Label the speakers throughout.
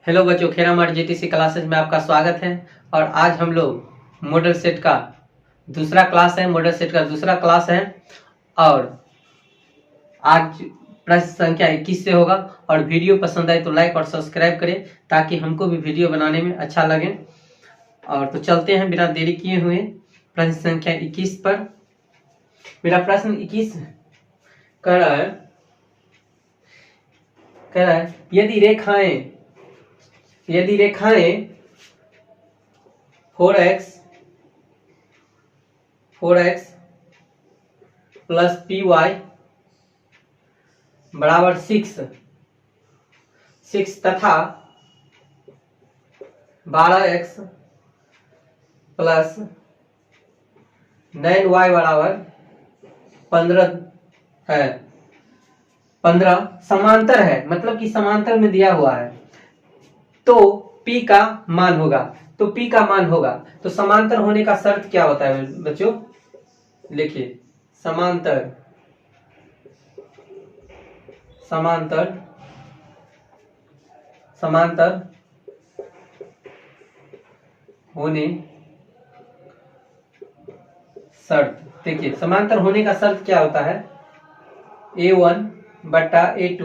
Speaker 1: Hello बच्चों, खेरा mart GTC classes में आपका स्वागत है। और आज हम लोग मॉडल सेट का दूसरा क्लास है। और आज प्रश्न संख्या 21 से होगा। और वीडियो पसंद आए तो लाइक और सब्सक्राइब करें ताकि हमको भी वीडियो बनाने में अच्छा लगे। और तो चलते हैं बिना देरी किए हुए प्रश्न संख्या 21 पर। मेरा प्रश्न 21 कह रहा है यदि रेखाएं 4x प्लस py बराबर 6 तथा 12x प्लस 9y बराबर 15 है। 15 समांतर है, मतलब कि समांतर में दिया हुआ है तो P का मान होगा। तो समांतर होने का शर्त क्या होता है बच्चों? लिखिए, समांतर होने शर्त। देखिए, समांतर होने का शर्त क्या होता है? A1 बटा A2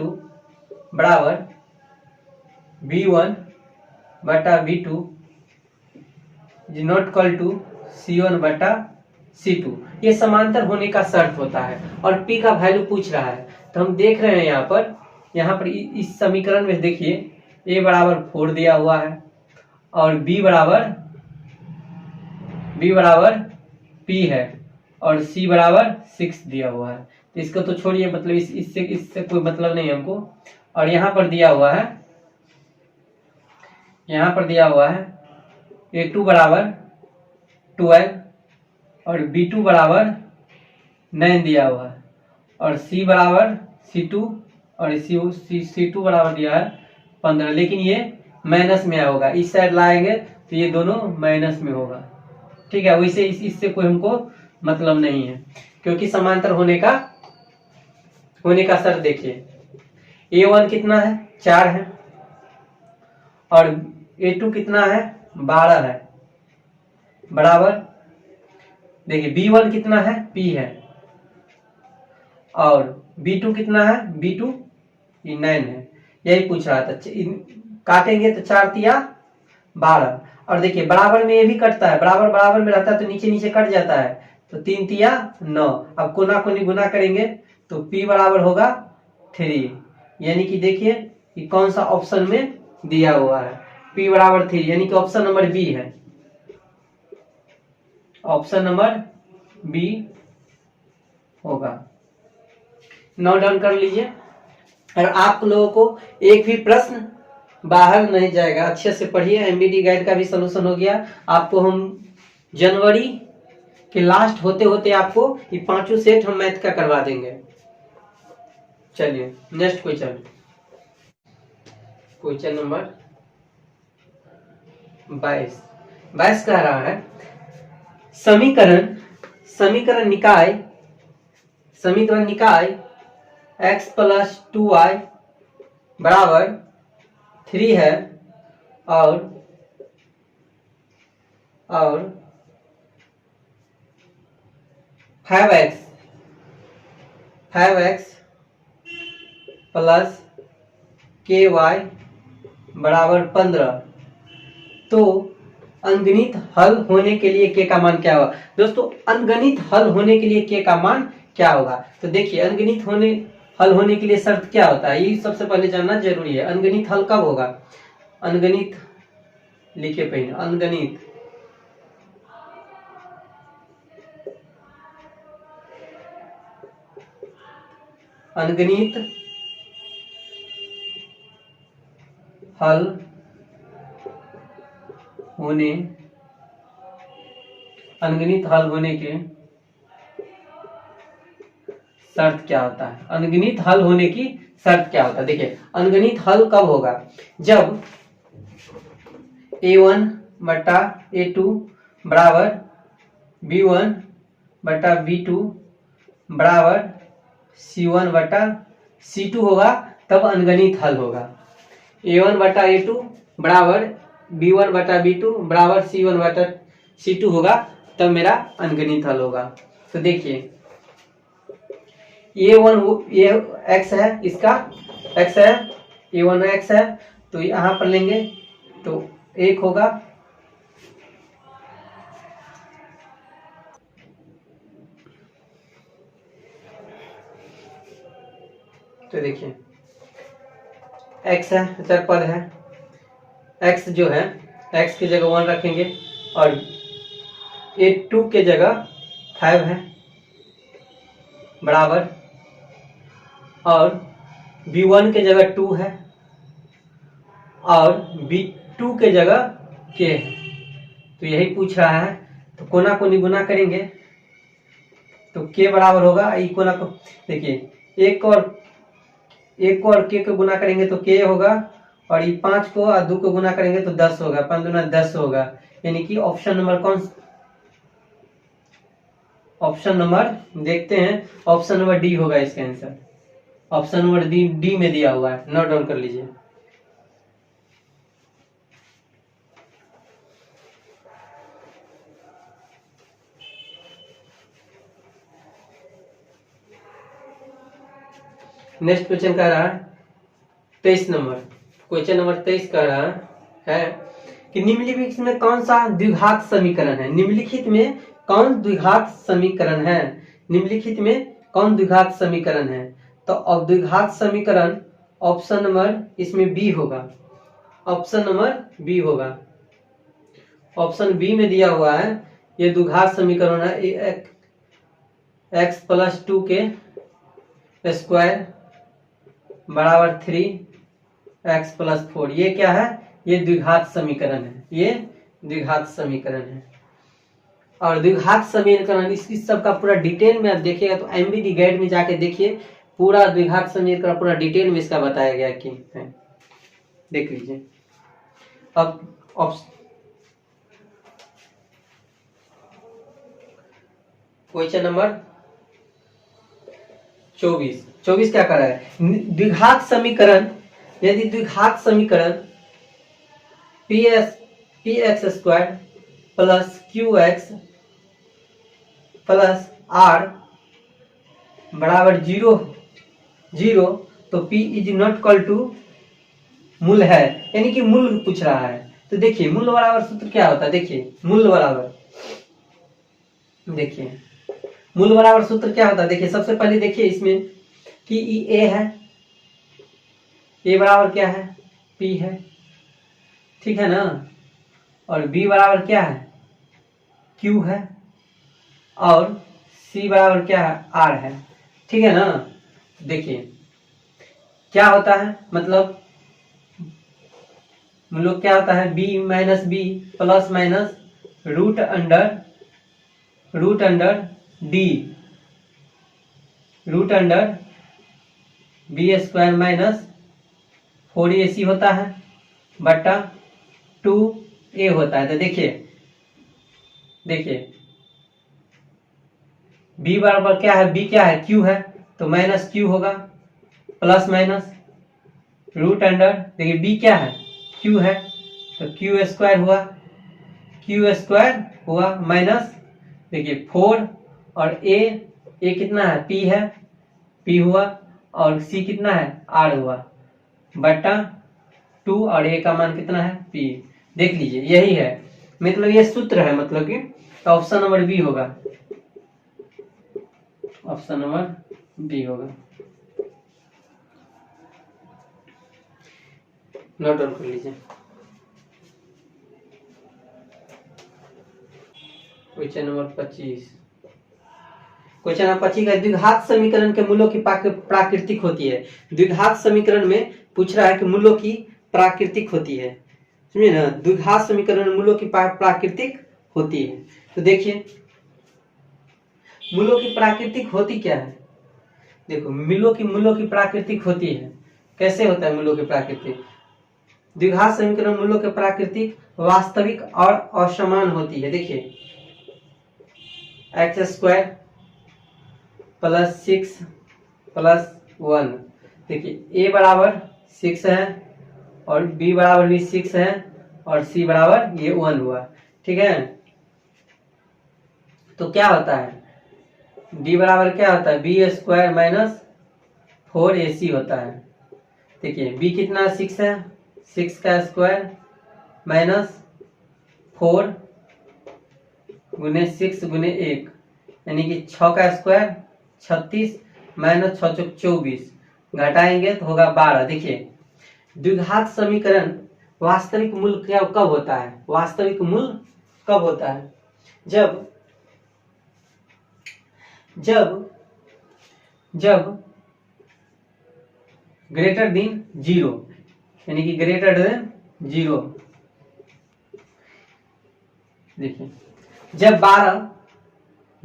Speaker 1: बराबर B1 बटा B2 is not equal to C1 बटा C2। ये समांतर होने का शर्त होता है। और P का वैल्यू पूछ रहा है, तो हम देख रहे हैं यहाँ पर इस समीकरण में देखिए, A बराबर 4 दिया हुआ है और B बराबर P है और C बराबर 6 दिया हुआ है। तो इसको तो छोड़िए, मतलब इससे कोई मतलब नहीं हमको। और यहाँ पर दिया हुआ है A2 बराबर 12 और B2 बराबर 9 दिया हुआ है और C बराबर C2 और C2 बराबर दिया है 15। लेकिन ये माइनस में होगा, इस साइड लाएंगे तो ये दोनों माइनस में होगा। ठीक है, वैसे इससे कोई हमको मतलब नहीं है, क्योंकि समांतर होने का शर्त देखिए, A1 कितना है? 4 है और A2 कितना है? 12 है बराबर। देखिए, B1 कितना है? P है और B2 कितना है? B2 ये 9 है। यही पूछ रहा था। काटेंगे तो 4 तिया 12। और देखिए, बराबर में ये भी कटता है, बराबर में रहता है तो नीचे कट जाता है, तो 3 तिया 9। अब कोना कोनी गुना करेंगे तो P बराबर होगा 3। यानी कि देखिए कि कौन सा ऑप्शन में दिया हुआ है, P बराबर 3, यानी कि ऑप्शन नंबर बी है। ऑप्शन नंबर बी होगा। नोट डाउन कर लीजिए। और आप लोगों को एक भी प्रश्न बाहर नहीं जाएगा, अच्छे से पढ़िए। एमबीडी गाइड का भी सलूशन हो गया। आपको हम जनवरी के लास्ट होते आपको ये 5 सेट हम मैथ का करवा देंगे। चलिए नेक्स्ट क्वेश्चन नंबर 22 कह रहा है समीकरण निकाय x प्लस 2y बराबर 3 है और 5x प्लस ky बराबर 15। तो अंगणित हल होने के लिए k का मान क्या होगा? दोस्तों, अंगणित हल होने के लिए k का मान क्या होगा? तो देखिए, अंगणित हल होने के लिए शर्त क्या होता है, ये सबसे पहले जानना जरूरी है। अंगणित हल कब होगा? अंगणित लिखिए पहले, अंगणित हल होने के शर्त क्या होता है? अनगणित हल होने की शर्त क्या होता है? देखिए, अनगणित हल कब होगा? जब A1 बटा A2 बराबर B1 बटा B2 बराबर C1 बटा C2 होगा, तब अनगणित हल होगा। A1 बटा A2 बराबर B1 बटा B2 बराबर C1 बटा C2 होगा, तब मेरा अंकगणित हल होगा। तो देखिए A1 ये x है, इसका x है, A1 x है, तो यहाँ पर लेंगे तो 1 होगा, तो देखिए x है, चर पद है, x जो है x की जगह 1 रखेंगे और A2 के जगह 5 है बराबर, और B1 के जगह 2 है और B2 के जगह k है। तो यही पूछ रहा है, तो कोना कोनी गुना करेंगे तो k बराबर होगा ई कोना को, देखिए एक को और k को गुना करेंगे तो k होगा, और ये 5 को और 2 को गुना करेंगे तो 10 होगा, 5 दूना 10 होगा, यानी कि ऑप्शन नंबर कौन, ऑप्शन नंबर देखते हैं, ऑप्शन नंबर डी होगा इसका आंसर। ऑप्शन नंबर डी में दिया हुआ है, नोट डाउन कर लीजिए। नेक्स्ट क्वेश्चन कह रहा है 23 नंबर, क्वेश्चन नंबर 23 कह रहा है कि निम्नलिखित में कौन सा द्विघात समीकरण है, निम्नलिखित में कौन द्विघात समीकरण है, निम्नलिखित में कौन द्विघात समीकरण है। तो अब द्विघात समीकरण ऑप्शन नंबर इसमें बी होगा, ऑप्शन नंबर बी होगा, ऑप्शन बी में दिया हुआ है, ये द्विघात समीकरण है x प्लस 2 के स्क्वायर बराबर 3x प्लस 4, ये क्या है, ये द्विघात समीकरण है, ये द्विघात समीकरण है। और द्विघात समीकरण इस सब का पूरा डिटेल में आप देखिएगा तो एमबीडी गाइड में जाके देखिए, पूरा द्विघात समीकरण पूरा डिटेल में इसका बताया गया कि है, देख लीजिए। अब क्वेश्चन नंबर 24 क्या कर रहा है, द्विघात समीकरण, यदि द्विघात समीकरण px square plus qx plus r बराबर 0 तो p is not equal to मूल है, यानी कि मूल पूछ रहा है। तो देखिए मूल बराबर सूत्र क्या होता है, देखिए मूल बराबर, देखिए मूल बराबर सूत्र क्या होता है, देखिए सबसे पहले देखिए इसमें कि ए है, ए बराबर क्या है, पी है, ठीक है ना, और बी बराबर क्या है, क्यू है, और सी बराबर क्या है, आर है, ठीक है ना। देखिए क्या होता है, मतलब लोग क्या होता है, B minus B plus minus root under B square minus 4ac होता है बटा 2a होता है। तो देखिए b बराबर क्या है, b क्या है, q है, तो माइनस q होगा प्लस माइनस रूट अंडर, देखिए b क्या है, q है, तो q स्क्वायर हुआ माइनस, देखिए 4 और a कितना है, p है, p हुआ, और c कितना है, r हुआ, बटा 2 और a का मान कितना है, p। देख लीजिए यही है, मतलब ये सूत्र है, मतलब कि तो ऑप्शन नंबर बी होगा, ऑप्शन नंबर बी होगा, नोट डाउन कर लीजिए। क्वेश्चन नंबर 25, क्वेश्चन नंबर 25 का द्विघात समीकरण के मूलों की प्राकृतिक होती है। द्विघात समीकरण में पूछ रहा है कि मूलों की प्राकृतिक होती है, समझे ना, द्विघात समीकरण मूलों की प्राकृतिक होती है। तो देखिए मूलों की प्राकृतिक होती क्या है, देखो मूलों की प्राकृतिक होती है, कैसे होता है मूलों की प्राकृतिक, द्विघात समीकरण मूलों के प्राकृतिक वास्तविक और असमान होती है। देखिए एक्स स्क्वायर प्लस 6 प्लस 1, देखिए a बराबर 6 है और b बराबर भी 6 है और c बराबर ये 1 हुआ। ठीक है, तो क्या होता है d बराबर क्या होता है b स्क्वायर माइनस 4ac होता है। देखिए b कितना 6 है, 6 का स्क्वायर माइनस 4 गुने 6 गुने 1 यानी कि 6 का स्क्वायर 36 माइनस 6 चौक 24 घटाएंगे तो होगा 12। देखिए द्विघात समीकरण वास्तविक मूल क्या कब होता है, वास्तविक मूल कब होता है, जब जब जब ग्रेटर देन 0 यानी कि ग्रेटर देन 0। देखिए जब 12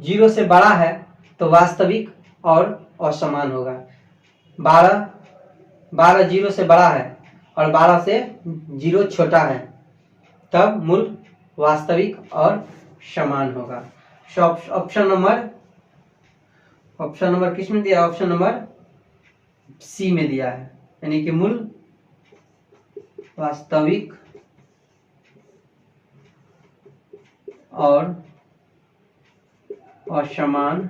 Speaker 1: 0 से बड़ा है तो वास्तविक और असमान होगा। 12 0 से बड़ा है और 12 से 0 छोटा है तब मूल वास्तविक और समान होगा। ऑप्शन नंबर किस में दिया, ऑप्शन नंबर सी में दिया है, यानी कि मूल वास्तविक और असमान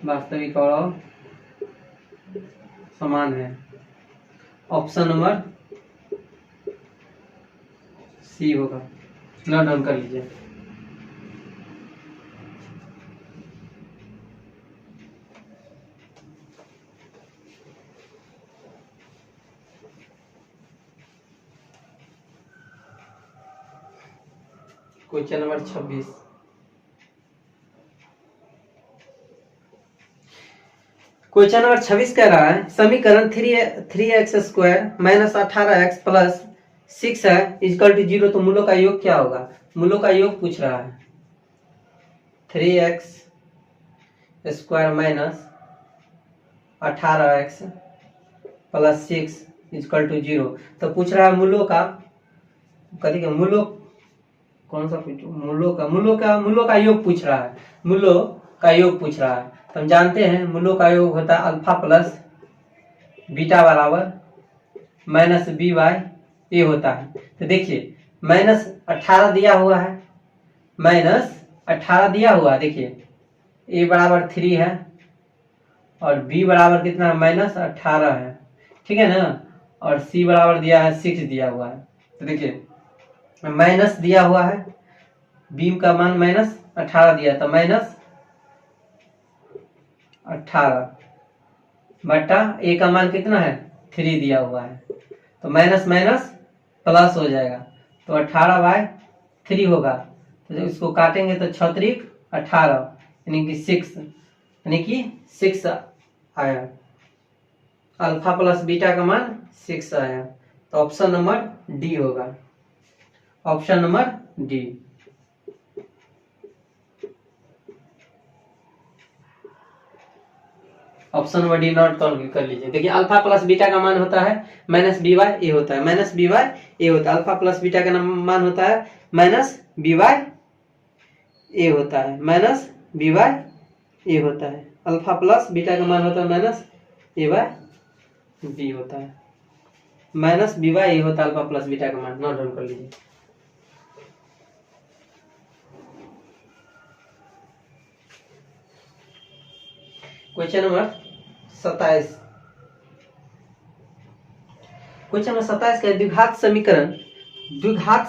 Speaker 1: वास्तविक और समान है। ऑप्शन नंबर सी होगा। नोट डाउन कर लीजिए। Question number 26। क्वेश्चन नंबर 26 कह रहा है समीकरण 3x square minus 18x plus 6 है इक्वल टू 0, तो मूलों का योग क्या होगा, मूलों का योग पूछ रहा है। 3x square minus 18x plus 6 equal to 0, तो पूछ रहा है मूलों का, कथी का मूलों, कौन सा पूछ, मूलों का योग पूछ रहा है, मूलों का योग पूछ रहा है। तो हम जानते हैं मूलों का योग होता है अल्फा प्लस बीटा बराबर माइनस बी बाई ए होता है। तो देखिए माइनस 18 दिया हुआ है, माइनस 18 दिया हुआ है, देखिए ए बराबर 3 है और बी बराबर कितना माइनस 18 है, ठीक है ना, और सी बराबर दिया है 6 दिया हुआ है। तो देखिए माइनस दिया हुआ है, बी का मान माइनस 18 दिया था, माइनस 18 बटा ए का मान कितना है 3 दिया हुआ है, तो माइनस माइनस प्लस हो जाएगा, तो 18 बाय 3 होगा। तो जब इसको काटेंगे तो 6 3 18 यानी कि 6, यानी कि 6 आया, अल्फा प्लस बीटा का मान 6 आया। तो ऑप्शन नंबर डी होगा, option number D. Option number D naught कर लीजिए। देखिए अल्फा प्लस बीटा का मान होता है माइनस बी वाई ए होता है, माइनस बी वाई ए होता है। अल्फा प्लस बीटा का मान होता है माइनस बी वाई ए होता है, माइनस बी वाई ए होता है। अल्फा प्लस बीटा का मान होता है माइनस ए वाई बी होता है, माइनस बी वाई ए होता है अल्फा प्लस बीटा का मान। नोट डाउन कर लीजिए। Question number 27। क्वेश्चन नंबर 27 का द्विघात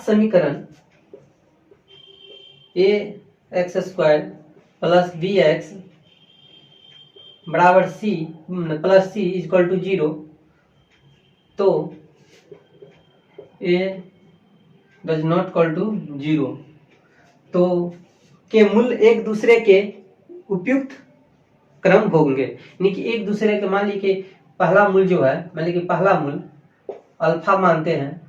Speaker 1: समीकरण A X square plus B X बराबर C plus C equal to 0, तो A does not equal to 0, तो के मूल एक दूसरे के उपयुक्त क्रम होंगे, यानी कि एक दूसरे के, मान ली कि पहला मूल जो है, मान ली कि पहला मूल अल्फा मानते हैं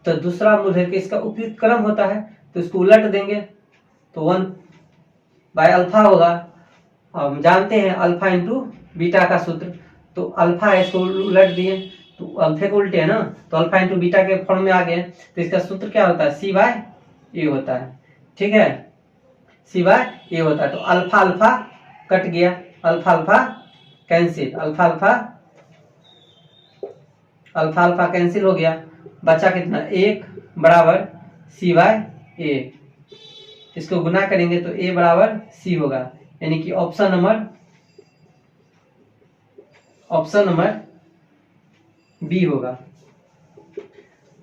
Speaker 1: तो दूसरा मूल है कि इसका उपयुक्त क्रम होता है, तो इसको उलट देंगे तो 1 बाय अल्फा होगा। हम जानते हैं अल्फा इंटू बीटा का सूत्र, तो अल्फा है इसको उलट दिए तो अल्फे को उल्टे है ना, तो अल्फा इंटू बीटा के फॉर्म में आ गए, तो इसका सूत्र क्या होता है सी बाय ए होता है, ठीक है, सी बाय ए होता है। तो अल्फा अल्फा कट गया, alpha alpha cancel, alpha alpha alpha alpha cancel हो गया, बचा कितना 1 बराबर सी बाय ए। इसको गुना करेंगे तो ए बराबर सी होगा, यानी कि ऑप्शन नंबर बी होगा,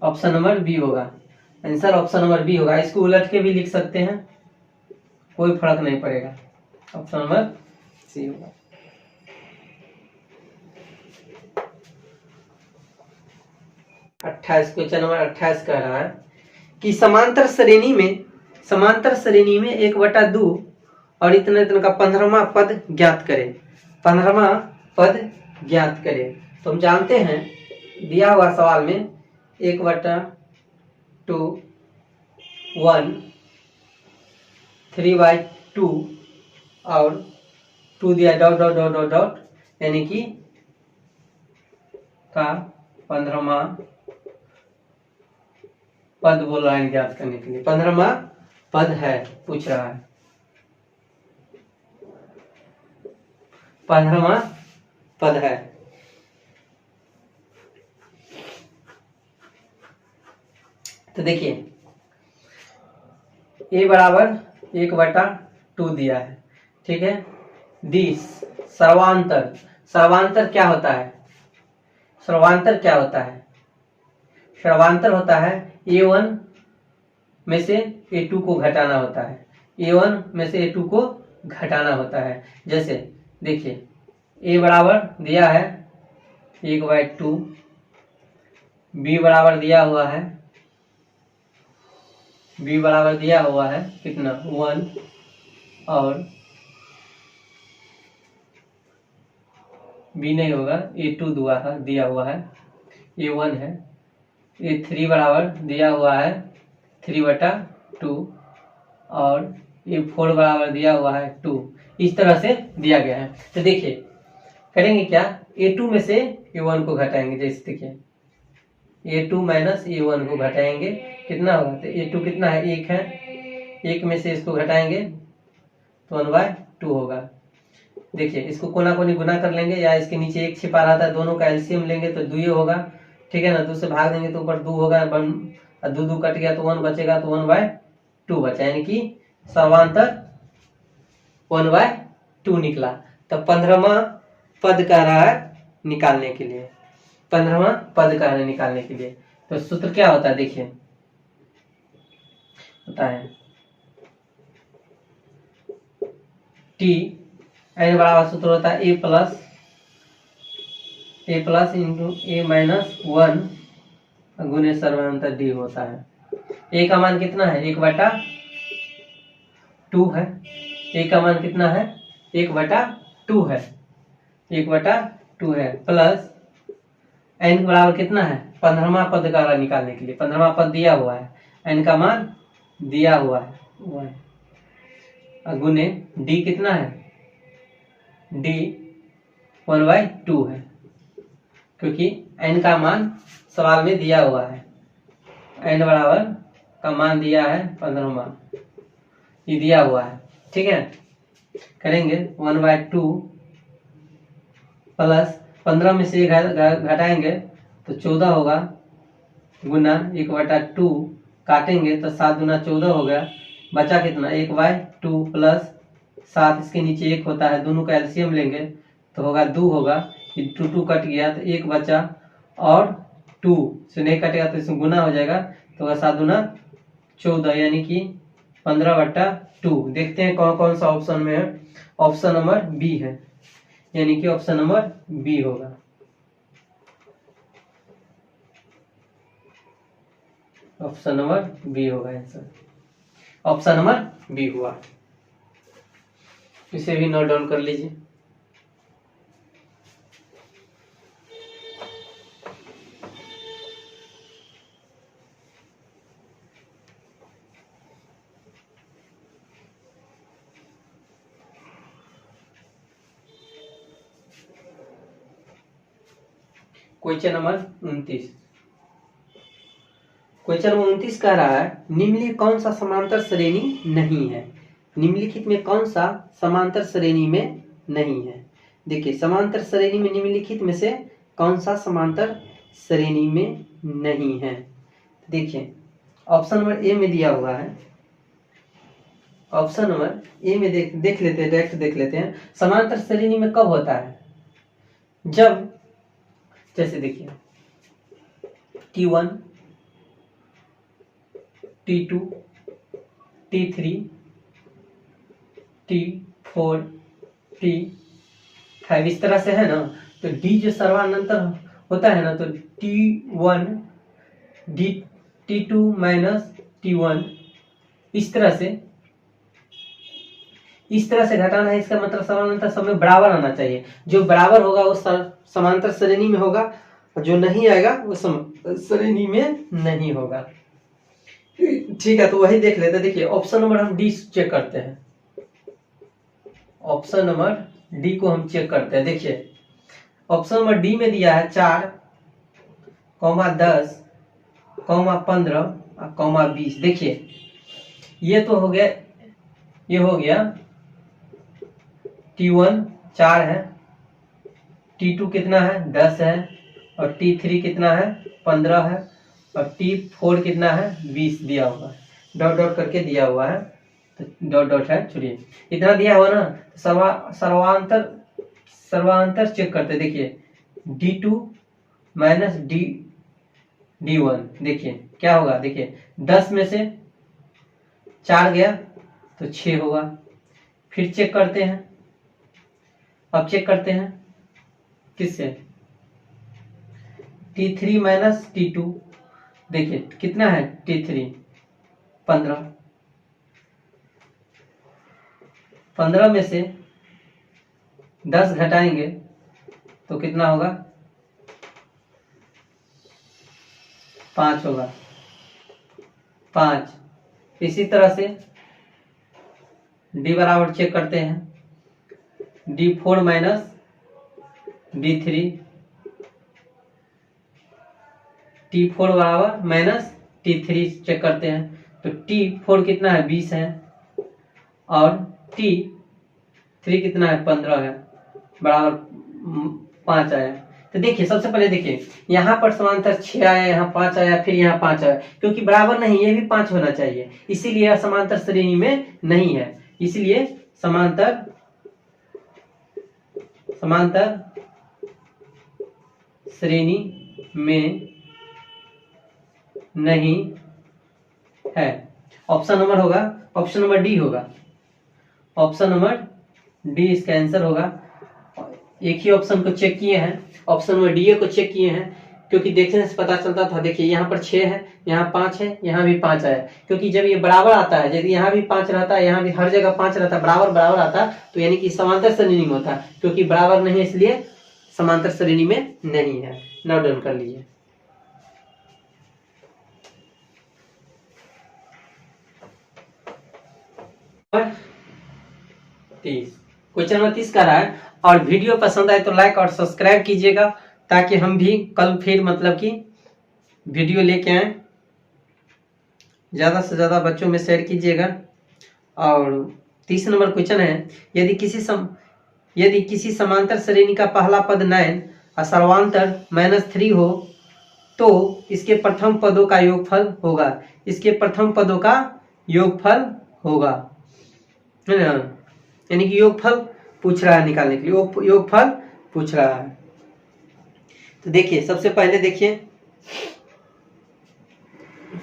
Speaker 1: ऑप्शन नंबर बी होगा, आंसर ऑप्शन नंबर बी होगा। इसको उलट के भी लिख सकते हैं, कोई फर्क नहीं पड़ेगा, ऑप्शन नंबर सी होगा। क्वेश्चन नंबर 28 कह रहा है कि समांतर श्रेणी में 1/2 और इतना इतना का 15वां पद ज्ञात करें, 15वां पद ज्ञात करें। तो हम जानते हैं दिया हुआ सवाल में 1/2 1 3/2 और 2 दिया dot dot dot dot dot, यानी कि का 15वां पद बोल रहा है ज्ञात करने के लिए। 15वां पद है पूछ रहा है, 15वां पद है। तो देखिए a बराबर 1/2 दिया है, ठीक है। दिस सर्वांतर क्या होता है? सर्वांतर होता है a1 में से a2 को घटाना होता है, a1 में से a2 को घटाना होता है। जैसे देखिए a बराबर दिया है 1/2, b बराबर दिया हुआ है कितना 1, और b नहीं होगा, a2 दिया हुआ है, a1 है, a3 बराबर दिया हुआ है 3/2 और a4 बराबर दिया हुआ है 2। इस तरह से दिया गया है। तो देखिए करेंगे क्या, a2 में से a1 को घटाएंगे। जैसे देखिए a2 माइनस a1 को घटाएंगे, कितना होगा? तो a2 कितना है 1 है, 1 में से इसको घटाएंगे तो 1/2 होगा। देखिए इसको कोना कोनी गुना कर लेंगे, या इसके नीचे 1 छिपा रहा था, दोनों का एलसीएम लेंगे तो 2 होगा, ठीक है ना। 2 से भाग देंगे तो ऊपर 2 होगा, 2 कट गया तो 1 बचेगा, तो 1/2 बचा, यानी कि सर्वांतर 1/2 निकला। तब 15वां पद कह रहा है निकालने के लिए, 15वां पद कह रहा है निकालने के लिए। तो सूत्र क्या होता है देखिए, होता है टी एन बराबर सूत्र होता है a plus into a minus 1 गुने सर्वांतर डी होता है। a का मान कितना है 1/2 है, a का मान कितना है 1/2 है, 1/2 है, प्लस n बराबर कितना है 15वां पद का निकालने के लिए, 15वां पद दिया हुआ है, n का मान दिया हुआ है 1 गुने d कितना है, d 1/2 है, क्योंकि n का मान सवाल में दिया हुआ है, n बराबर का मान दिया है 15वां, ये दिया हुआ है, ठीक है। करेंगे 1/2 प्लस 15 में से घटाएंगे तो 14 होगा, गुना 1/2 काटेंगे तो 7 गुना 14 हो गया, बचा कितना 1/2 प्लस 7, इसके नीचे 1 होता है, दोनों का एलसीएम लेंगे तो होगा 2 होगा, 2 कट गया तो 1 बचा, और 2 से नहीं कटेगा तो इसमें गुना हो जाएगा, तो होगा 7 गुना 14, यानी कि 15/2। देखते हैं कौन कौन सा ऑप्शन में है, ऑप्शन नंबर बी है, यानी कि ऑप्शन नंबर बी होगा। ऑप्शन नंबर बी होगा आंसर, ऑप्शन नंबर बी हुआ। इसे भी नोट डाउन कर लीजिए। क्वेश्चन नंबर 29, क्वेश्चन नंबर 29 कह रहा है निम्नलिखित कौन सा समांतर श्रेणी नहीं है। निम्नलिखित में कौन सा समांतर श्रेणी में नहीं है? देखिए समांतर श्रेणी में निम्नलिखित में से कौन सा समांतर श्रेणी में नहीं है? देखिए ऑप्शन नंबर ए में दिया हुआ है। ऑप्शन नंबर ए में देख लेते हैं, डायरेक्ट देख लेते हैं। समांतर श्रेणी में कब होता है? जब जैसे देखिए T1 T2 T3 T4 T5 इस तरह से है ना। तो D जो सर्वानंतर होता है ना, तो T1 T2 माइनस T1 इस तरह से घटाना है। इसका मतलब समानांतर समय बराबर आना चाहिए। जो बराबर होगा वो समांतर श्रेणी में होगा, और जो नहीं आएगा वो श्रेणी में नहीं होगा। ठीक है, तो वही देख लेते हैं। देखिए ऑप्शन नंबर हम डी चेक करते हैं। ऑप्शन नंबर डी को हम चेक करते हैं। देखिए ऑप्शन नंबर डी में दिया है 4, 10, 15, 20। देखिए ये तो हो गया, ये हो गया T1 4 है, T2 कितना है 10 है, और T3 कितना है 15 है, और T4 कितना है 20 दिया हुआ है, डॉट डॉट करके दिया हुआ है। तो डॉट डॉट है, छोड़िए इतना दिया हुआ ना। सर्वांतर चेक करते। देखिए D2 माइनस D1 देखिए क्या होगा। देखिए 10 में से 4 गया तो 6 होगा। फिर चेक करते हैं, अब चेक करते हैं किससे, T3 माइनस T2। देखिए कितना है T3 15 में से 10 घटाएंगे तो कितना होगा 5 होगा, 5। इसी तरह से D बराबर चेक करते हैं, D4 माइनस D3, T4 बराबर माइनस T3 चेक करते हैं। तो T4 कितना है 20 है, और T3 कितना है 15 है, बराबर 5 आया। तो देखिए सबसे पहले देखिए यहाँ पर समांतर 6 आया, यहाँ 5 आया, फिर यहाँ 5 आया, क्योंकि बराबर नहीं, ये भी 5 होना चाहिए, इसीलिए समांतर श्रेणी में नहीं है। इसलिए समांतर श्रेणी में नहीं है। ऑप्शन नंबर होगा, ऑप्शन नंबर डी होगा। ऑप्शन नंबर डी इसका आंसर होगा। एक ही ऑप्शन को चेक किए हैं, ऑप्शन नंबर डी को चेक किए हैं, क्योंकि देखने से पता चलता था। देखिए यहाँ पर 6 है, यहाँ 5 है, यहाँ भी 5 आया, क्योंकि जब ये बराबर आता है, यदि यहाँ भी 5 रहता है, यहाँ भी हर जगह 5 रहता है, बराबर आता, तो यानी कि समांतर श्रेणी में होता, क्योंकि बराबर नहीं है इसलिए समांतर श्रेणी में नहीं है। नोट डाउन कर लीजिए। क्वेश्चन नंबर 30 का रहा है। और वीडियो पसंद आए तो लाइक और सब्सक्राइब कीजिएगा, ताकि हम भी कल फिर मतलब कि वीडियो लेके आए। ज़्यादा से ज़्यादा बच्चों में शेयर कीजिएगा। और 30 नंबर क्वेश्चन है, यदि किसी समांतर श्रेणी का पहला पद 9 और सर्वांतर -3 हो तो इसके प्रथम पदों का योगफल होगा। इसके प्रथम पदों का योगफल होगा, है ना। यानी कि योगफल पूछ रहा है निकालने के लिए, योगफल पूछ रहा है। तो देखिए सबसे पहले देखिए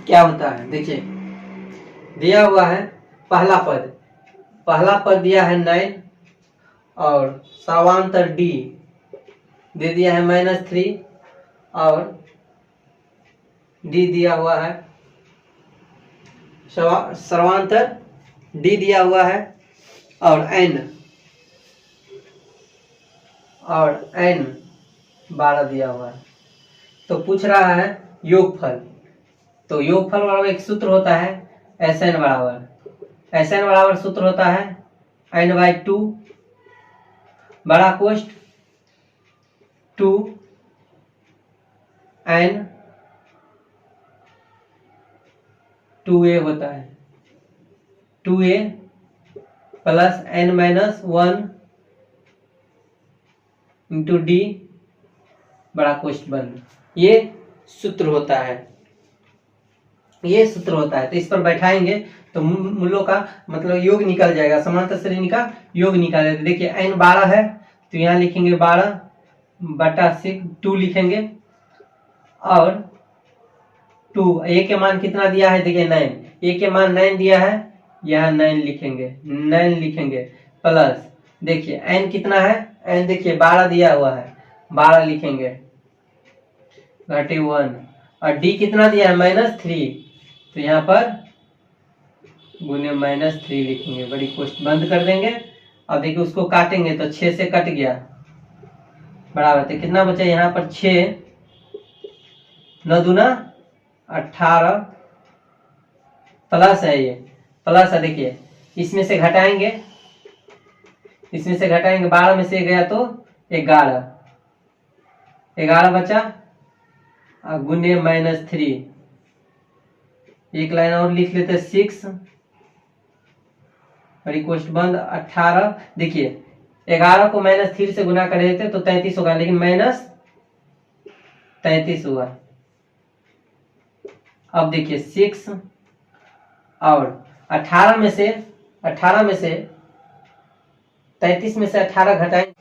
Speaker 1: क्या होता है। देखिए दिया हुआ है पहला पद दिया है 9, और सर्वांतर D दे दिया है -3, और D दिया हुआ है, सर्वांतर D दिया हुआ है, और N 12 दिया हुआ है। तो पूछ रहा है योगफल। तो योगफल बराबर एक सूत्र होता है SN बराबर सूत्र होता है n/2 बड़ा कोष्ठ 2n 2a होता है, 2a plus n-1 into D बड़ा कोष्ठ बंद। ये सूत्र होता है, ये सूत्र होता है। तो इस पर बैठाएंगे तो मूलों का मतलब योग निकल जाएगा, समांतर श्रेणी का योग निकाल जाएगा। देखिए n 12 है तो यहाँ लिखेंगे 12/6 2 लिखेंगे, और 2 a के मान कितना दिया है, देखिए 9, a के मान 9 दिया है, यहाँ 9 लिखेंगे, 9 लिखेंगे, प्लस देखिए n कितना है, n देखिए 12 दिया हुआ है, 12 लिखेंगे, घटे 1, और d कितना दिया है -3, तो यहाँ पर गुने -3 लिखेंगे, बड़ी कोष्ठ बंद कर देंगे। अब देखिए उसको काटेंगे तो 6 से कट गया, बराबर तो कितना बचा यहाँ पर 6, 9 दूना 18, प्लस है, ये प्लस है, देखिए इसमें से घटाएंगे, इसमें से घटाएंगे, 12 में से गया तो 11, 11 बचा, और गुने -3, एक लाइन और लिख लेते 6, बड़ी कोष्ठ बंद 18। देखिए 11 को -3 से गुना कर देते तो 33 होगा, लेकिन -33 हुआ। अब देखिए 6 और 18 में से 33 में से 18 घटाएं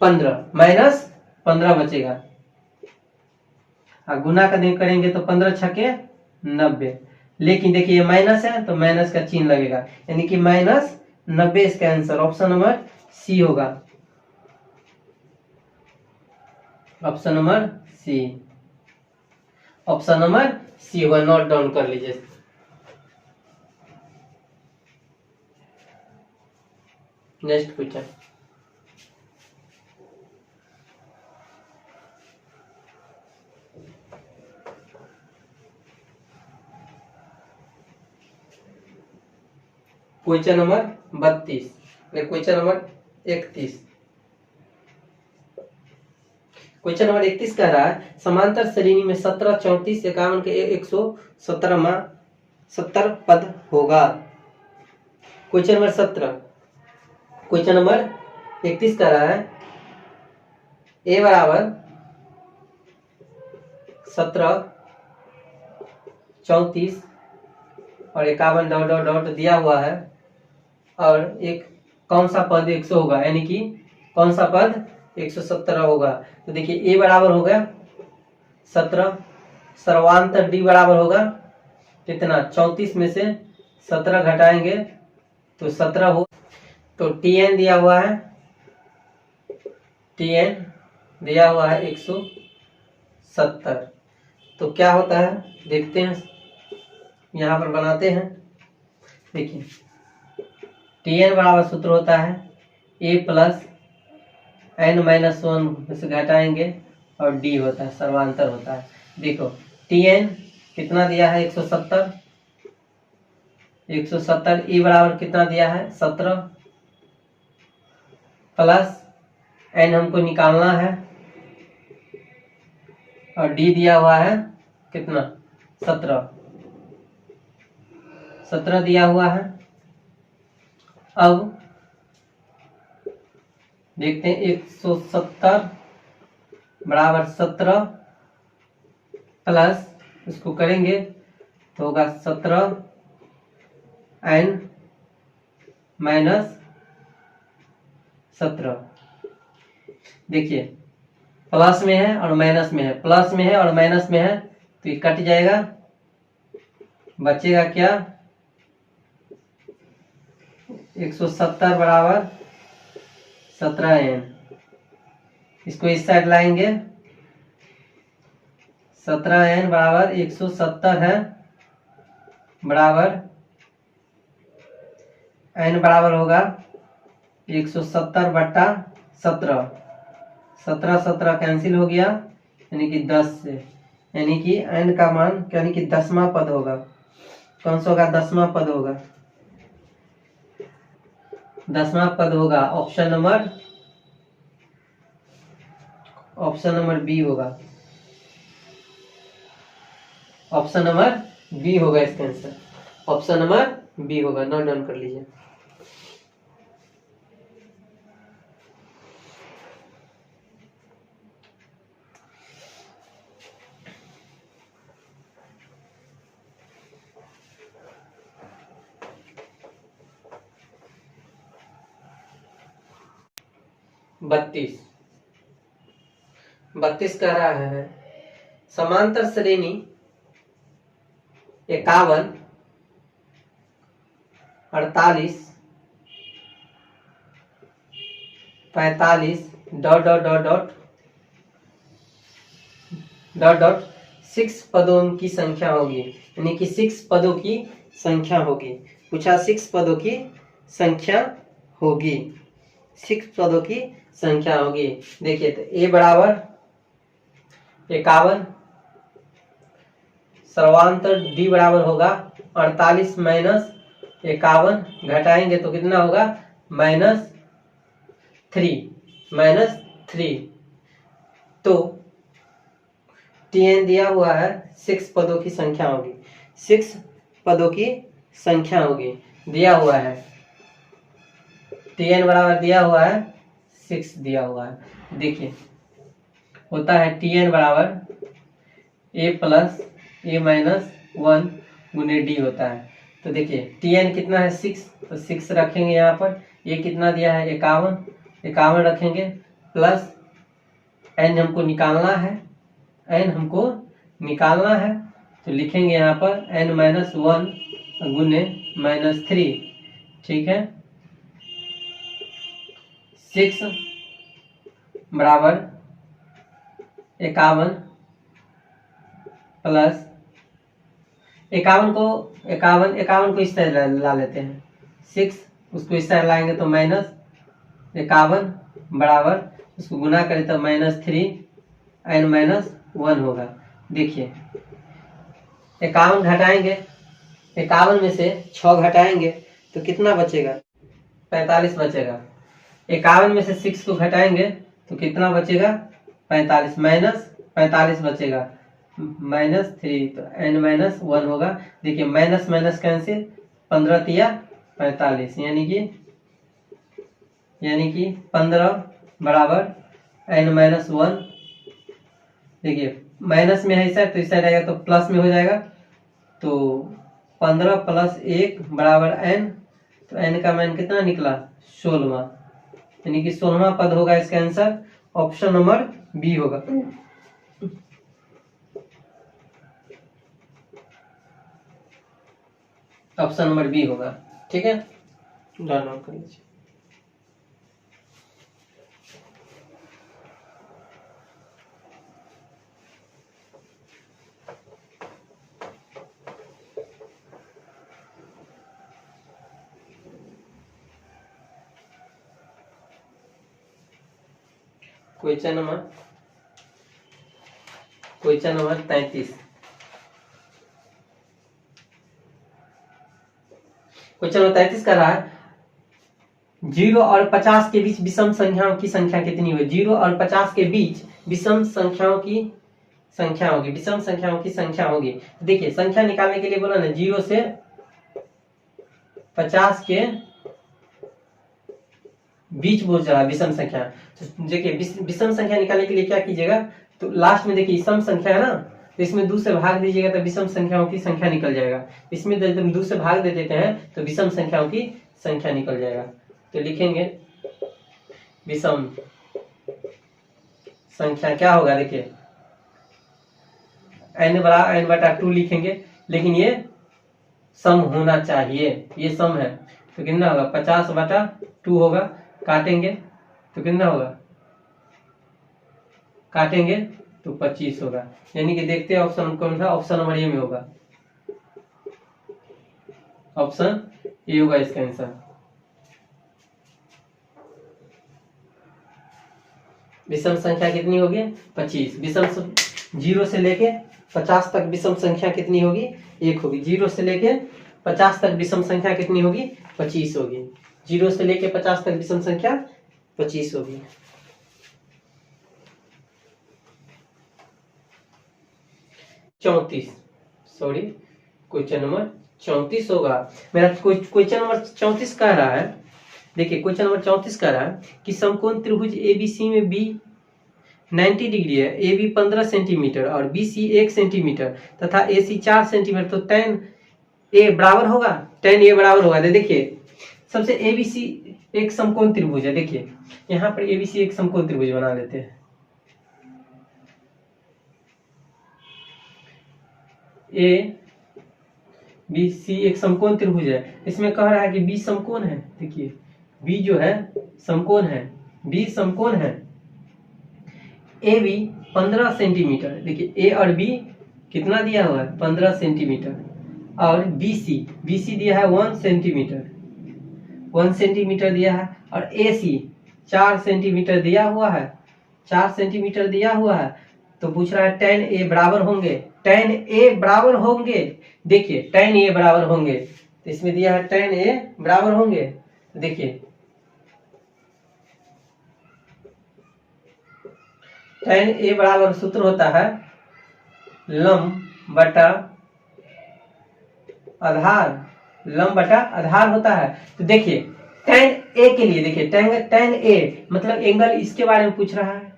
Speaker 1: 15, -15 बचेगा, और गुना करेंगे तो 15 छके 90, लेकिन देखिए ये माइनस है तो माइनस का चिन्ह लगेगा, यानी कि -90 इसका आंसर ऑप्शन नंबर सी होगा, option number C, option number C होगा, नोट डाउन कर लीजिए। Next question, question number 32, question number 31, question number 31 कह रहा है समांतर श्रेणी में 17, 34, 51 के 170 पद होगा। क्वेश्चन नंबर 17, क्वेश्चन नंबर 31 कह रहा है a बराबर 17, 34 और 51 डॉट डॉट डॉट दिया हुआ है, और एक कौन सा पद 100 होगा, यानी कि कौन सा पद 117 होगा। तो देखिए a बराबर होगा 17, सर्वांतर d बराबर होगा कितना, 34 में से 17 घटाएंगे तो 17 हो, तो tn दिया हुआ है, tn दिया हुआ है 170, तो क्या होता है देखते हैं, यहाँ पर बनाते हैं। देखिए tn बराबर सूत्र होता है a प्लस n-1 में से घटाएंगे और d होता है, सर्वांतर होता है। देखो tn कितना दिया है 170, 170 e बराबर कितना दिया है 17, प्लस n हमको निकालना है, और d दिया हुआ है कितना 17 दिया हुआ है। अब देखते हैं 170 बराबर 17 प्लस इसको करेंगे तो होगा 17 n -17। देखिए प्लस में है और माइनस में है, प्लस में है और माइनस में है तो ये कट जाएगा, बचेगा क्या 170 बराबर 17n, इसको इस साइड लाएंगे, 17n बराबर 170 है, बराबर n बराबर होगा 170/17, 17 कैंसिल हो गया, यानी कि 10 से, यानी कि n का मान यानी कि 10वां पद होगा, कौन सा होगा 10वां पद होगा, 10वां पद होगा, ऑप्शन नंबर बी होगा, ऑप्शन नंबर बी होगा इसका आंसर, ऑप्शन नंबर बी होगा, नोट डाउन कर लीजिए। 32। 32 कह रहा है समांतर श्रेणी 51, 48, 45 dot dot dot dot dot dot 6 पदों की संख्या होगी, यानी कि 6 पदों की संख्या होगी। पूछा 6 पदों की संख्या होगी, 6 पदों की संख्या होगी। देखिए तो a बराबर 51, सर्वांतर d बराबर होगा 48 माइनस 51, घटाएंगे तो कितना होगा -3 तो tn दिया हुआ है 6 पदों की संख्या होगी, 6 पदों की संख्या होगी दिया हुआ है। tn बराबर दिया हुआ है 6 दिया हुआ है। देखिए होता है tn बराबर a प्लस a माइनस 1 गुने d होता है। तो देखिए tn कितना है 6, तो 6 रखेंगे यहाँ पर। ये कितना दिया है 51 रखेंगे प्लस n हमको निकालना है, तो लिखेंगे यहाँ पर n माइनस 1 गुने -3। ठीक है, 6 बराबर 51 प्लस 51 को इस तरह ला लेते हैं, 6 उसको इस तरह लाएंगे तो -51 बराबर उसको गुना करें तो -3 n माइनस 1 होगा। देखिए 51 घटाएंगे, 51 में से 6 घटाएंगे तो कितना बचेगा 45 बचेगा। 51 में से 6 को घटाएंगे तो कितना बचेगा 45, माइनस 45 बचेगा -3 तो n माइनस 1 होगा। देखिए माइनस माइनस कैंसिल, 15 तिया 45 यानी कि 15 बराबर n माइनस 1। देखिए माइनस में है ऐसा तो इस साइड आएगा तो प्लस में हो जाएगा, तो 15 प्लस 1 बराबर n, तो n का मान कितना निकला 16, यानी कि 16वां पद होगा इसका आंसर। ऑप्शन नंबर बी होगा। ऑप्शन नंबर बी होगा। ठीक है, डन कर लीजिए। Question number 33। क्वेश्चन नंबर 33 कर रहा है 0 और 50 के बीच विषम संख्याओं की संख्या कितनी होगी। 0 और 50 के बीच विषम संख्याओं की संख्या होगी, विषम संख्याओं की संख्या होगी। देखिए संख्या निकालने के लिए बोला ना 0 से 50 के बीच बोल रहा है विषम संख्या। तो देखिए विषम संख्या निकालने के लिए क्या कीजिएगा, तो लास्ट में देखिए सम संख्या है ना, तो इसमें 2 से भाग दीजिएगा तो विषम संख्याओं की संख्या निकल जाएगा। इसमें जब 2 से भाग दे देते हैं तो विषम संख्याओं की संख्या निकल जाएगा। तो लिखेंगे विषम संख्या क्या होगा, देखिए n/2 लिखेंगे, लेकिन ये सम होना चाहिए, ये सम है। तो कितना होगा 50/2 होगा, काटेंगे तो कितना होगा, काटेंगे तो 25 होगा। यानी कि देखते हैं ऑप्शन कौन सा, ऑप्शन नंबर ए में होगा, ऑप्शन ए होगा इसका आंसर। विषम संख्या कितनी होगी 25। विषम 0 से लेके 50 तक विषम संख्या कितनी होगी 1 होगी। 0 से लेके 50 तक विषम संख्या कितनी होगी 25 होगी। 0 से लेके 50 तक विषम संख्या 25 होगी। क्वेश्चन नंबर 34 होगा मेरा। क्वेश्चन नंबर 34 कह रहा है, देखिए क्वेश्चन नंबर 34 कह रहा है कि समकोण त्रिभुज एबीसी में बी 90 डिग्री है, ए बी 15 सेंटीमीटर और बी सी 1 सेंटीमीटर तथा ए सी 4 सेंटीमीटर, तो tan ए बराबर होगा, tan ए बराबर होगा। देखिए सबसे एक समकोण त्रिभुज है। देखिए यहाँ पर एबीसी एक समकोण त्रिभुज बना लेते हैं। ए बी सी एक समकोण त्रिभुज है। इसमें कह रहा है कि बी समकोण है। देखिए बी जो है समकोण है, बी समकोण है। A B 15 centimetre. देखिए ए और बी कितना दिया हुआ है 15 सेंटीमीटर, और बी सी दिया है 1 सेंटीमीटर, 1 सेंटीमीटर दिया है, और ए सी 4 सेंटीमीटर दिया हुआ है, 4 सेंटीमीटर दिया हुआ है। तो पूछ रहा है tan ए बराबर होंगे, tan ए बराबर होंगे। देखिए tan ए बराबर होंगे, तो इसमें दिया है tan ए बराबर होंगे। देखिए tan ए बराबर सूत्र होता है लंब बटा आधार, लंब बटा आधार होता है। तो देखिए tan ए के लिए, देखिए tan ए मतलब एंगल, इसके बारे में पूछ रहा है,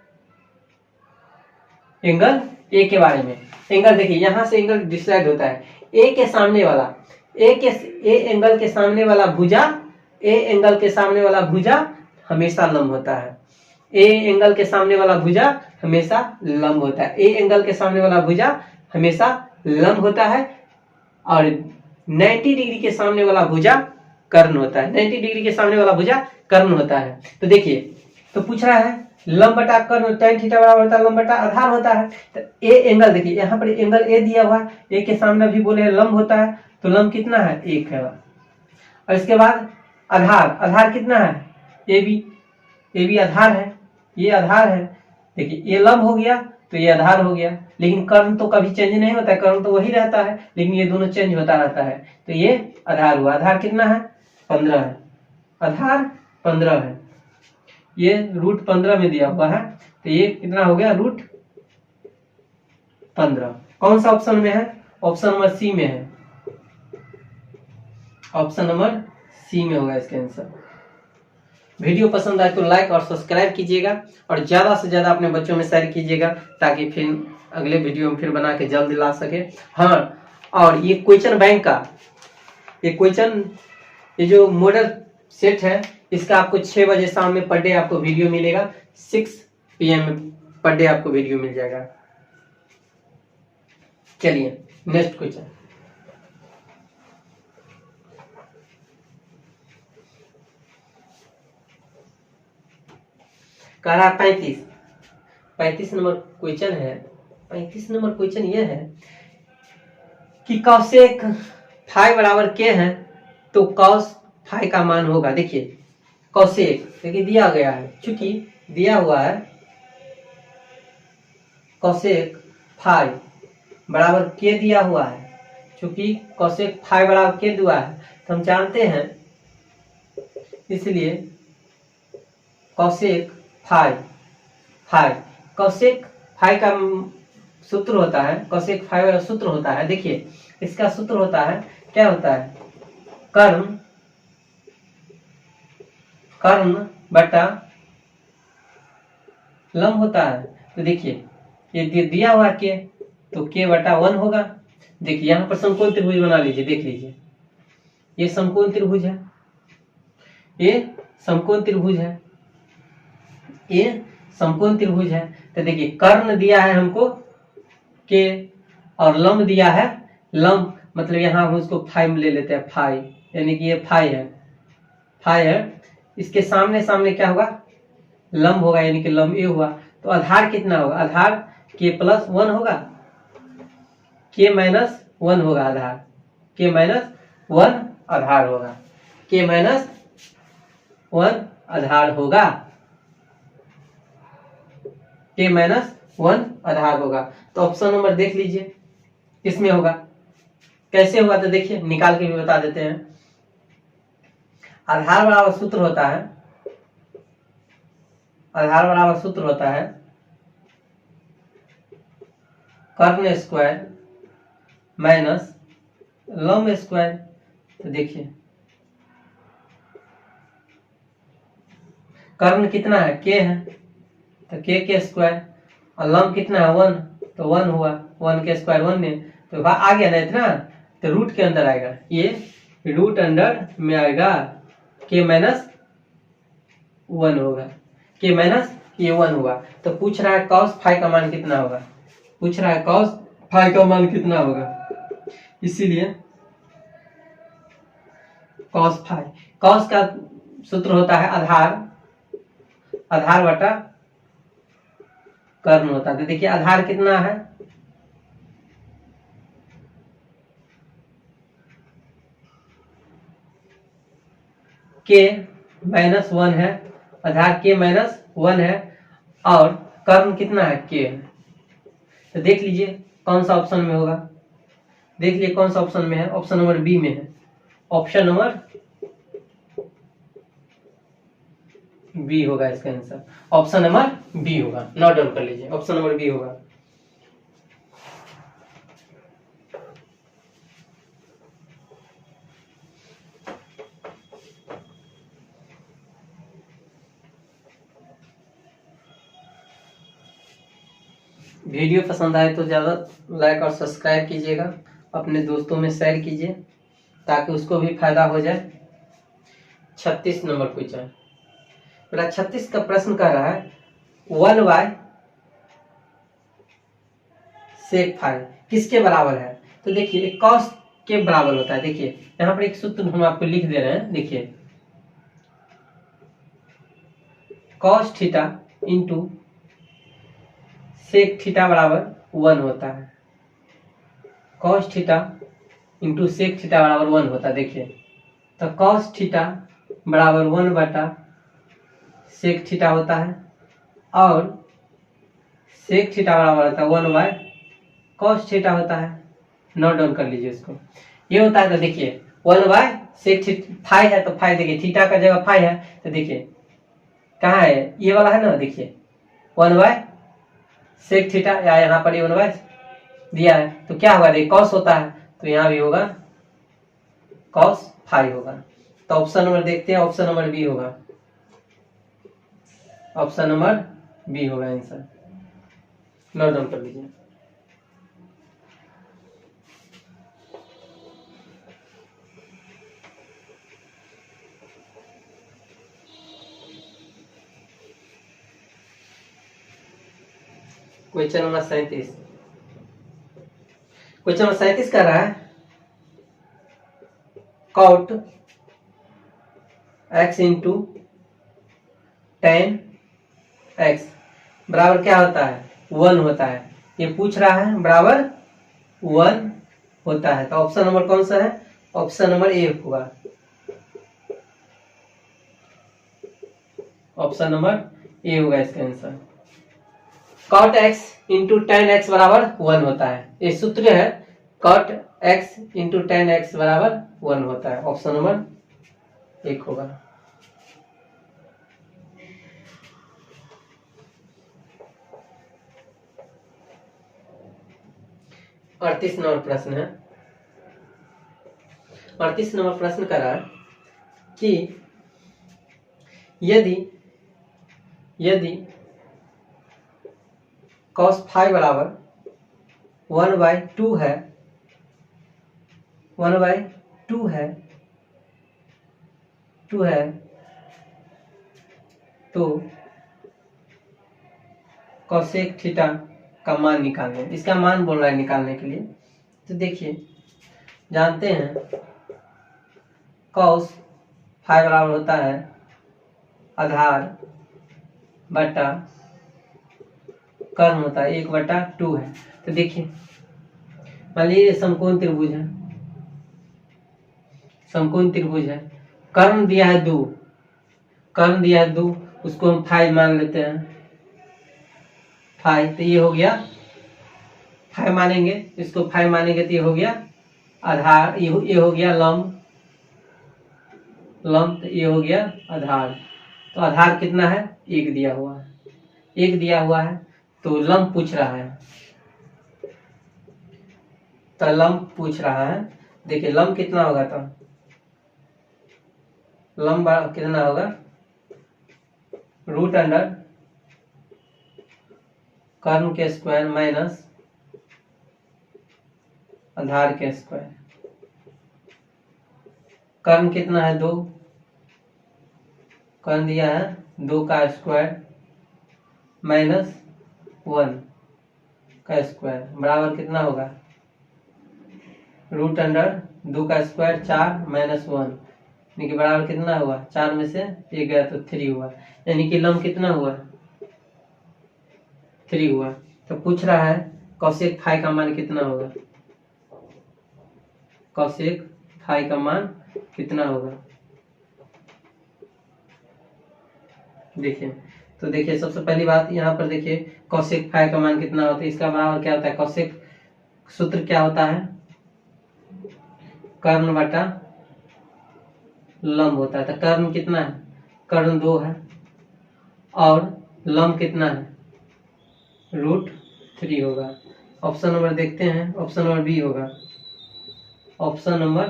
Speaker 1: एंगल ए के बारे में। एंगल देखिए यहां से एंगल डिसाइड होता है, ए के सामने वाला, ए एंगल के सामने वाला भुजा, ए एंगल के सामने वाला भुजा हमेशा लंब होता है। ए एंगल के सामने वाला भुजा हमेशा लंब होता है। ए एंगल के सामने वाला भुजा हमेशा लंब होता है, और 90 डिग्री के सामने वाला भुजा कर्ण होता है। 90 डिग्री के सामने वाला भुजा कर्ण होता है। तो देखिए, तो पूछ रहा है लंब बटा कर्ण, tan थीटा बराबर होता है लंब बटा आधार होता है। तो ए एंगल देखिए यहाँ पर एंगल ए दिया हुआ है, ए के सामने भी बोले हैं लंब होता है, तो लंब कितना है 1 है। और इसके बाद आधार, आधार कितना है ए बी आधार है, ये आधार है। देखिए ये लंब हो गया तो ये आधार हो गया, लेकिन कर्ण तो कभी चेंज नहीं होता है, कर्ण तो वही रहता है, लेकिन ये दोनों चेंज होता रहता है। तो ये आधार हुआ। आधार कितना है 15 है, आधार 15 है, ये √15 में दिया हुआ है, तो ये कितना हो गया √15। कौन सा ऑप्शन में है, ऑप्शन नंबर सी में है, ऑप्शन नंबर सी में होगा इसका आंसर। वीडियो पसंद आए तो लाइक और सब्सक्राइब कीजिएगा, और ज्यादा से ज्यादा अपने बच्चों में शेयर कीजिएगा, ताकि फिर अगले वीडियो में फिर बना के जल्द ला सके। हाँ, और ये क्वेश्चन बैंक का, ये क्वेश्चन, ये जो मॉडल सेट है, इसका आपको 6 बजे शाम में पर डे आपको वीडियो मिलेगा, 6 PM पर डे आपको वीडियो मिल जाएगा। चलिए नेक्स्ट क्वेश्चन। कह रहा 35 नंबर क्वेश्चन है। 35 नंबर क्वेश्चन यह है कि कॉसेक फाई बराबर के है, तो कॉस फाई का मान होगा। देखिए कॉसेक देखिए दिया गया है, चूंकि दिया हुआ है कॉसेक फाई बराबर के दिया हुआ है, चूंकि कॉसेक फाई बराबर के दिया है, तो हम जानते हैं, इसलिए कॉसेक फाई कॉसेक फाई का सूत्र होता है, कॉसेक फाई वाला सूत्र होता है। देखिए इसका सूत्र होता है, क्या होता है, कर्ण बटा लंब होता है। तो देखिए ये दिया हुआ के, तो के बटा 1 होगा। देखिए यहाँ पर समकोण त्रिभुज बना लीजिए, देख लीजिए ये समकोण त्रिभुज है, ये समकोण त्रिभुज है, ये समकोण त्रिभुज है। तो देखिए कर्ण दिया है हमको के, और लंब दिया है, लंब मतलब यहाँ हम उसको फाई ले लेते हैं, फाई यानी कि ये फाई है, इसके सामने सामने क्या होगा लंब होगा, यानी कि लंब ए हुआ। तो आधार कितना होगा, आधार के प्लस 1 होगा, के माइनस 1 होगा आधार, के माइनस 1 आधार होगा, के माइनस 1 आधार होगा, के माइनस 1 आधार होगा। तो ऑप्शन नंबर देख लीजिए किसमें होगा, कैसे होगा, तो देखिए निकाल के भी बता देते हैं। आधार बराबर सूत्र होता है, आधार बराबर सूत्र होता है कर्ण स्क्वायर माइनस लंब स्क्वायर। तो देखिए कर्ण कितना है के है, तो के स्क्वायर, और लंब कितना है 1, तो 1 हुआ, 1 के स्क्वायर 1 ने, तो आ गया ना इतना, तो रूट के अंदर आएगा, ये रूट अंडर में आएगा के माइनस 1 होगा, के माइनस ये 1 हुआ। तो पूछ रहा है cos फाई का मान कितना होगा, पूछ रहा है cos फाई का मान कितना होगा, इसीलिए cos फाई, cos का सूत्र होता है आधार, आधार बटा कर्ण होता है। तो देखिए आधार कितना है, के माइनस 1 है, आधार के माइनस 1 है, और कर्ण कितना है, के है। तो देख लीजिए कौन सा ऑप्शन में होगा, देख लीजिए कौन सा ऑप्शन में है, ऑप्शन नंबर बी में है, ऑप्शन नंबर बी होगा इसका आंसर, ऑप्शन नंबर बी होगा, नोट डाउन कर लीजिए, ऑप्शन नंबर बी होगा। वीडियो पसंद आए तो ज़्यादा लाइक और सब्सक्राइब कीजिएगा, अपने दोस्तों में शेयर कीजिए ताकि उसको भी फायदा हो जाए। 36 नंबर क्वेश्चन, मेरा 36 का प्रश्न कह रहा है 1 बाय सेक फाई किसके बराबर है। तो देखिए कॉस के बराबर होता है। देखिए यहाँ पर एक सूत्र हम आपको लिख दे रहे हैं, देखिए cos theta into sec theta बराबर 1 होता है, cos theta into sec theta बराबर 1 होता है। देखिए तो कॉस थीटा बराबर 1 बटा सेक थीटा होता है, और सेक थीटा बराबर होता है 1 बाय कॉस थीटा होता है। नोट डाउन कर लीजिए इसको, ये होता है। तो देखिए 1 बाय सेक थीटा, फाई है तो फाई, देखिए थीटा का जगह फाई है, तो देखिए कहाँ है, ये वाला है ना, देखिए 1 बाय सेक थीटा, या यहाँ पर 1 बाय दिया है, तो क्या होगा, देखिए कॉस होता है, तो यहाँ भी होगा कॉस फाई होगा। तो ऑप्शन नंबर देखते हैं, ऑप्शन नंबर बी होगा, ऑप्शन नंबर बी होगा आंसर, नोट डाउन कर लीजिए। क्वेश्चन नंबर 37, क्वेश्चन नंबर 37 कर रहा है cot x into tan x बराबर क्या होता है, 1 होता है। ये पूछ रहा है बराबर 1 होता है, तो ऑप्शन नंबर कौन सा है, ऑप्शन नंबर ए होगा, ऑप्शन नंबर ए होगा इसका answer. Cot x into tan x बराबर 1 होता है, ये सूत्र है, cot x into tan x बराबर 1 होता है, ऑप्शन नंबर 1 होगा। अड़तीस नंबर प्रश्न है, 38 नंबर प्रश्न कर रहा है कि यदि यदि cos फाई बराबर 1 बाय 2 है, 1 बाय 2 है, 2 है, तो cosec थीटा का मान निकालने, इसका मान बोल रहा है निकालने के लिए। तो देखिए जानते हैं cos फाई बराबर होता है आधार बटा कर्ण होता है, 1 बटा 2 है। तो देखिए मान लीजिए समकोण त्रिभुज है, समकोण त्रिभुज है, कर्ण दिया है 2, कर्ण दिया है 2, उसको हम फाई मान लेते हैं, फाई, तो ये हो गया फाई मानेंगे, इसको फाई मानेंगे तो ये हो गया आधार, ये हो गया लंब, लंब, तो ये हो गया आधार। तो आधार कितना है, 1 दिया हुआ है, 1 दिया हुआ है, तो लंब पूछ रहा है, तो लंब पूछ रहा है। देखिए लंब कितना होगा, तो लंब कितना होगा, रूट अंडर कर्ण के स्क्वायर माइनस आधार के स्क्वायर। कर्ण कितना है 2, कर्ण दिया है 2 का स्क्वायर माइनस 1 का स्क्वायर बराबर कितना होगा, रूट अंडर 2 का स्क्वायर 4 माइनस 1 यानी कि बराबर कितना हुआ, 4 में से 1 गया तो 3 हुआ, यानी कि लम कितना हुआ, 3 हुआ। तो पूछ रहा है कॉसेक फाई का मान कितना होगा, कॉसेक फाई का मान कितना होगा। देखिए तो देखिए सबसे पहली बात यहाँ पर देखिए कॉसेक फाई का मान कितना होता है, इसका बराबर क्या होता है, कॉसेक सूत्र क्या होता है, कर्ण बटा लंब होता है। तो कर्ण कितना है, कर्ण 2 है और लंब कितना है, रूट 3 होगा। ऑप्शन नंबर देखते हैं, ऑप्शन नंबर बी होगा, ऑप्शन नंबर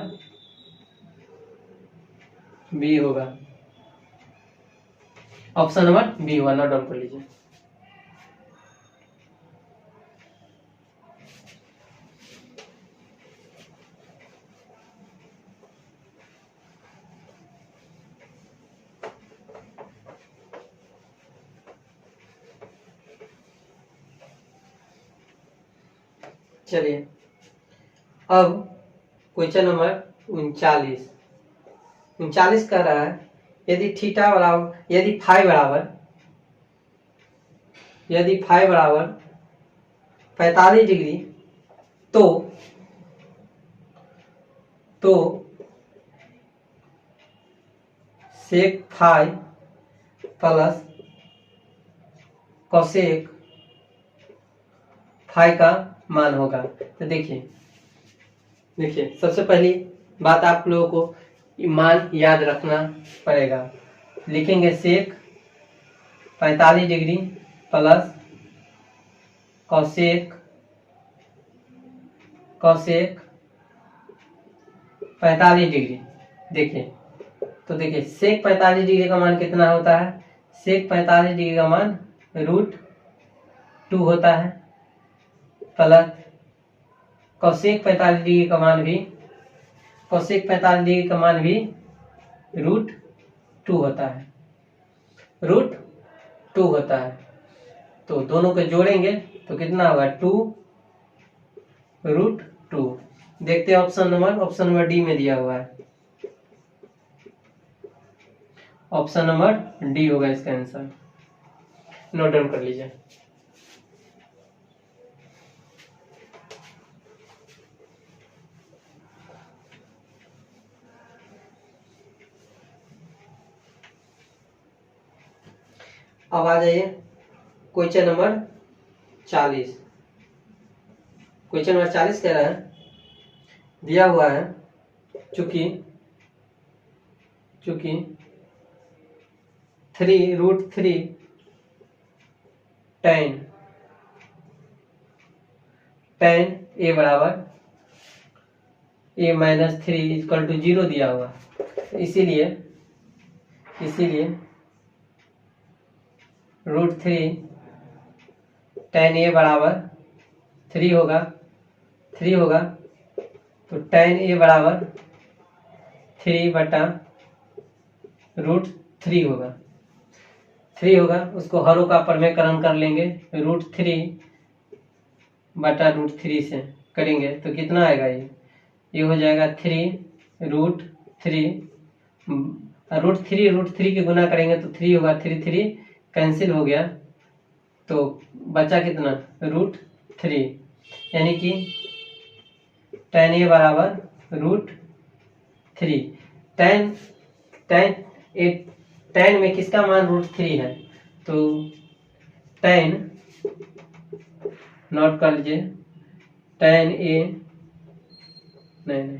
Speaker 1: बी होगा, ऑप्शन नंबर बी होगा, नोट डाउन कर लीजिए। चलिए अब क्वेश्चन नंबर 39 कह रहा है यदि थीटा बराबर यदि फाई बराबर 45 डिग्री तो sec phi plus cosec phi का मान होगा। तो देखिए सबसे पहली बात आप लोगों को मान याद रखना पड़ेगा। लिखेंगे सेक 45 डिग्री प्लस कोसेक 45 डिग्री। देखिए तो देखिए सेक 45 डिग्री का मान कितना होता है, सेक 45 डिग्री का मान √2 होता है प्लस कोसेक 45 डिग्री का मान भी √2 होता है, √2 होता है। तो दोनों को जोड़ेंगे तो कितना होगा, 2 √2। देखते हैं ऑप्शन नंबर डी में दिया हुआ है, ऑप्शन नंबर डी होगा इसका आंसर, नोट डाउन कर लीजिए। अब आ जाइए क्वेश्चन नंबर 40। क्वेश्चन नंबर 40 कह रहा है दिया हुआ है चूंकि 3√3 tan a बराबर a माइनस 3 इक्वल टू 0 दिया हुआ, इसीलिए √3 tan a बराबर 3 होगा तो tan a बराबर 3/√3 होगा। उसको हरों का प्रमेयकरण कर लेंगे, √3/√3 से करेंगे तो कितना आएगा, ये हो जाएगा 3√3 √3 की गुना करेंगे तो 3 होगा, 3 कैंसिल हो गया तो बचा कितना, √3 यानी कि tan a बराबर √3। tan में किसका मान √3 है, तो tan नोट कर लीजिए, tan a नहीं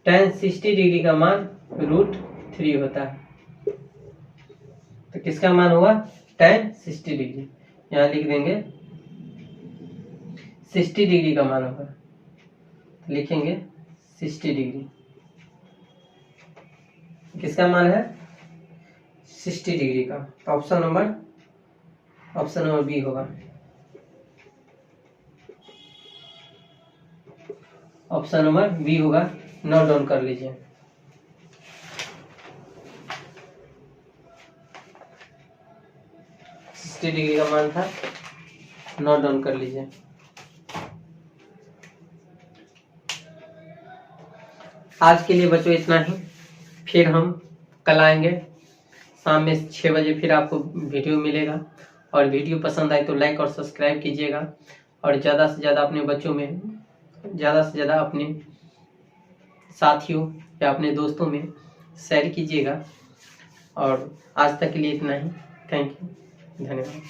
Speaker 1: tan 60 डिग्री का मान √3 होता है। तो किसका मान हुआ, tan 60 डिग्री, यहाँ लिख देंगे 60 डिग्री का मान होगा, लिखेंगे 60 डिग्री। किसका मान है, 60 डिग्री का। तो ऑप्शन नंबर बी होगा, ऑप्शन नंबर बी होगा, नोट डाउन कर लीजिए। 60 डिग्री का मान था, नोट डाउन कर लीजिए। आज के लिए बच्चों इतना ही, फिर हम कल आएंगे शाम में 6 बजे, फिर आपको वीडियो मिलेगा। और वीडियो पसंद आए तो लाइक और सब्सक्राइब कीजिएगा, और ज़्यादा से ज़्यादा अपने बच्चों में, ज़्यादा से ज़्यादा अपने साथियों या अपने दोस्तों में शेयर कीजिएगा। और आज तक के लिए इतना ही। थैंक यू, धन्यवाद।